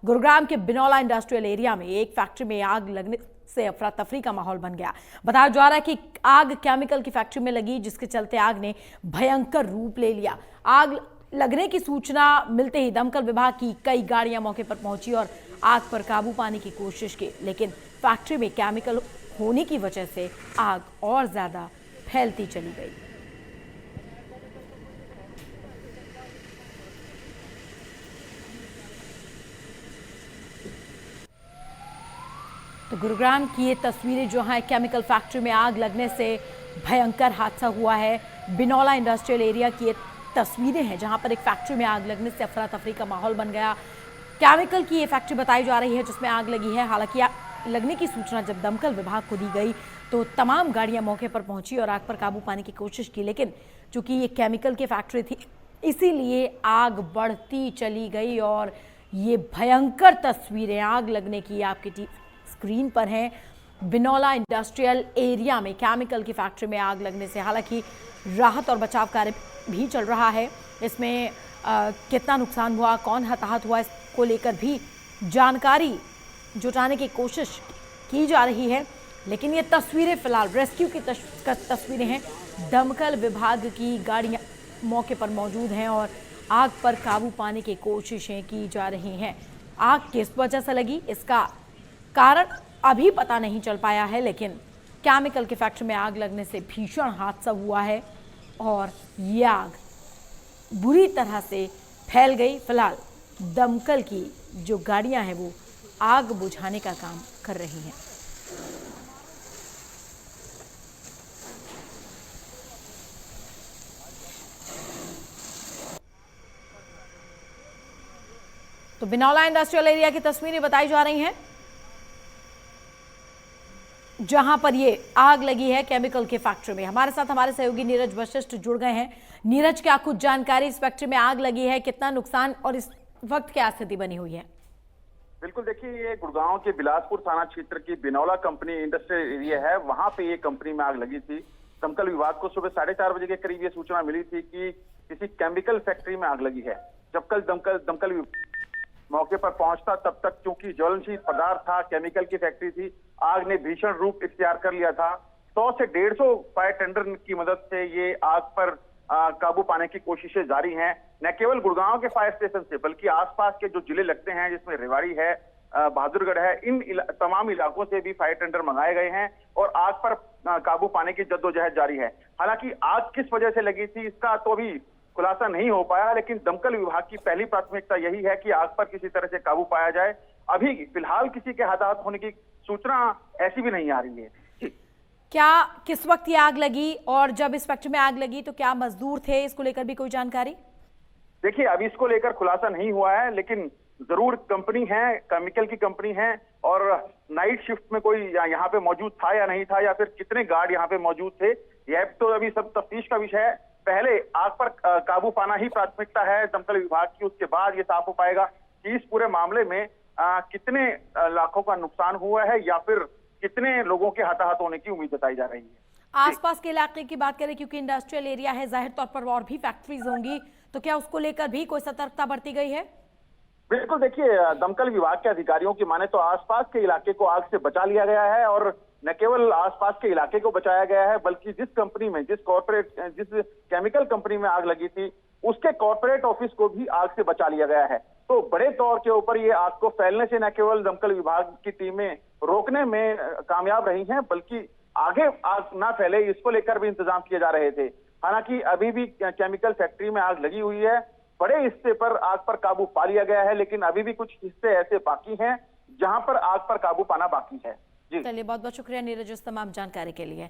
गुरुग्राम के बिनौला industrial area में एक फैक्ट्री में आग लगने से अफरा तफरी का माहौल बन गया। बताया जा रहा है कि आग केमिकल की फैक्ट्री में लगी, जिसके चलते आग ने भयंकर रूप ले लिया। आग लगने की सूचना मिलते ही दमकल विभाग की कई गाड़ियां मौके पर पहुंची और आग पर काबू पाने की कोशिश की, लेकिन फैक्ट्री में केमिकल होने की वजह से आग और ज्यादा फैलती चली गई। तो गुरुग्राम की ये तस्वीरें जो हैं, केमिकल फैक्ट्री में आग लगने से भयंकर हादसा हुआ है। बिनौला इंडस्ट्रियल एरिया की ये तस्वीरें हैं जहां पर एक फैक्ट्री में आग लगने से अफरा तफरी का माहौल बन गया। केमिकल की ये फैक्ट्री बताई जा रही है जिसमें आग लगी है। हालांकि लगने की सूचना जब दमकल विभाग को दी गई तो तमाम गाड़ियां मौके पर पहुंची और आग पर काबू पाने की कोशिश की, लेकिन चूंकि ये केमिकल की फैक्ट्री थी इसीलिए आग बढ़ती चली गई। और ये भयंकर तस्वीरें आग लगने की आपकी स्क्रीन पर हैं। बिनौला इंडस्ट्रियल एरिया में केमिकल की फैक्ट्री में आग लगने से हालांकि राहत और बचाव कार्य भी चल रहा है। इसमें कितना नुकसान हुआ, कौन हताहत हुआ, इसको लेकर भी जानकारी जुटाने की कोशिश की जा रही है। लेकिन ये तस्वीरें फिलहाल रेस्क्यू की तस्वीरें हैं। दमकल विभाग की गाड़ियां मौके पर मौजूद हैं और आग पर काबू पाने की कोशिशें की जा रही हैं। आग किस वजह से लगी इसका कारण अभी पता नहीं चल पाया है, लेकिन केमिकल की फैक्ट्री में आग लगने से भीषण हादसा हुआ है और ये आग बुरी तरह से फैल गई। फिलहाल दमकल की जो गाड़ियां हैं वो आग बुझाने का काम कर रही हैं। तो बिनौला इंडस्ट्रियल एरिया की तस्वीरें बताई जा रही हैं जहां पर ये आग लगी है केमिकल के फैक्ट्री में। हमारे साथ हमारे सहयोगी नीरज वशिष्ठ जुड़ गए हैं। नीरज, क्या कुछ जानकारी, इस फैक्ट्री में आग लगी है, कितना नुकसान और इस वक्त क्या स्थिति बनी हुई है? बिल्कुल, देखिए ये गुड़गांव के बिलासपुर थाना क्षेत्र की बिनौला कंपनी इंडस्ट्रियल एरिया है, वहां पे ये कंपनी में आग लगी थी। दमकल विभाग को सुबह 4:30 बजे के करीब ये सूचना मिली थी कि किसी केमिकल फैक्ट्री में आग लगी है। जब कल दमकल मौके पर पहुंचता तब तक चूंकि ज्वलनशील पदार्थ था, केमिकल की फैक्ट्री थी, आग ने भीषण रूप इख्तियार कर लिया था। 100 से 150 फायर टेंडर की मदद से ये आग पर काबू पाने की कोशिशें जारी हैं। न केवल गुड़गांव के फायर स्टेशन से बल्कि आसपास के जो जिले लगते हैं जिसमें रेवाड़ी है, बहादुरगढ़ है, इन तमाम इलाकों से भी फायर टेंडर मंगाए गए हैं और आग पर काबू पाने की जद्दोजहद जारी है। हालांकि आग किस वजह से लगी थी इसका तो अभी खुलासा नहीं हो पाया, लेकिन दमकल विभाग की पहली प्राथमिकता यही है कि आग पर किसी तरह से काबू पाया जाए। अभी फिलहाल किसी के हताहत होने की सूचना ऐसी भी नहीं आ रही है। क्या किस वक्त ये आग लगी और जब इस फैक्ट्री में आग लगी तो क्या मजदूर थे, इसको लेकर भी कोई जानकारी? देखिए, अभी इसको लेकर खुलासा नहीं हुआ है, लेकिन जरूर कंपनी है, केमिकल की कंपनी है और नाइट शिफ्ट में कोई यहाँ पे मौजूद था या नहीं था, या फिर कितने गार्ड यहाँ पे मौजूद थे, यह तो अभी सब तफ्तीश का विषय है। पहले आग पर काबू पाना ही प्राथमिकता है दमकल विभाग की, उसके बाद ये साफ हो पाएगा कि इस पूरे मामले में कितने लाखों का नुकसान हुआ है या फिर कितने लोगों के हताहत होने की उम्मीद जताई जा रही है। आसपास के इलाके की बात करें, क्योंकि इंडस्ट्रियल एरिया है, जाहिर तौर पर और भी फैक्ट्रीज होंगी, तो क्या उसको लेकर भी कोई सतर्कता बरती गई है? बिल्कुल, देखिए दमकल विभाग के अधिकारियों की माने तो आसपास के इलाके को आग से बचा लिया गया है और न केवल आसपास के इलाके को बचाया गया है बल्कि जिस कंपनी में जिस केमिकल कंपनी में आग लगी थी उसके कॉर्पोरेट ऑफिस को भी आग से बचा लिया गया है। तो बड़े तौर के ऊपर ये आग को फैलने से न केवल दमकल विभाग की टीमें रोकने में कामयाब रही हैं बल्कि आगे आग ना फैले इसको लेकर भी इंतजाम किए जा रहे थे। हालांकि अभी भी केमिकल फैक्ट्री में आग लगी हुई है, बड़े हिस्से पर आग पर काबू पा लिया गया है, लेकिन अभी भी कुछ हिस्से ऐसे बाकी हैं जहां पर आग पर काबू पाना बाकी है। चलिए, बहुत बहुत शुक्रिया नीरज इस तमाम जानकारी के लिए।